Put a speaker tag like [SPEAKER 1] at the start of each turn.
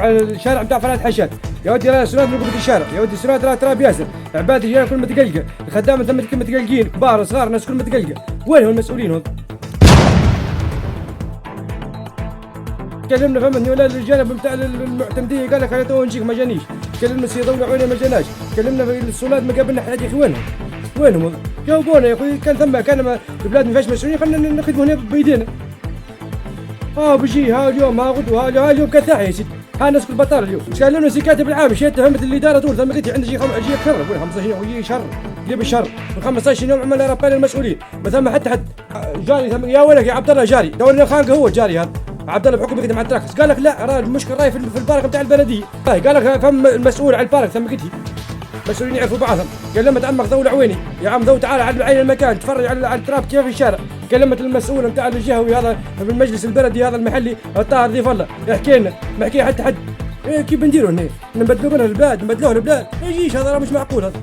[SPEAKER 1] على الشارع بتاع فرات حشاد. يا ودي راه سناد نقول الشارع، يا ودي سناد راه تراب ياسر، عباد الرجال كل متقلقه، الخدامه ثم متقلقين، كبار صغار الناس كل متقلقه، وين هم المسؤولين هم؟ كلمنا فهمتني ولا الجانب بتاع المعتمديه قال لك انا تو نجيك ما جانيش، كلمنا سي ضوء العوينه ما جاناش، كلمنا في الصولات ما قابلنا حد يا اخي وينهم؟ وينهم؟ جاوبونا يا اخوي كان ثم كان البلاد ما فيهاش مسؤولين خلينا نخدموا هنا بايدينا. بيجي ها اليوم ها غدوه ها اليوم كثاحي يا سيدي، ها الناس كل بطال اليوم، ايش قال لنا سي كاتب العام شيت فهمت الاداره تقول ثم قلت عندي شيء يكرر وين 15 يوم ويجي شهر جيب الشهر من 15 يوم عمل ربنا المسؤولين ما ثم حتى حد جاري ثم يا ولك يا عبد الله جاري دورنا خانقه هو جاري هذا عبد الله بحكم يخدم على التراكس قال لك لا راه المشكله راهي في البارك بتاع البلديه قال لك فم المسؤول على البارك ثم قلت مسؤولين يعرفوا بعضهم قال لما تعمق ذو العويني يا عم ذو تعال على عين المكان تفرج على التراب كيف في الشارع كلمت المسؤول بتاع الجهوي هذا في المجلس البلدي هذا المحلي الطاهر ضيف الله يحكي لنا ما حكي حتى حد كيف بنديروا هنا نبدلوا منها البلاد نبدلوها البلاد ما يجيش هذا راه مش معقول هذا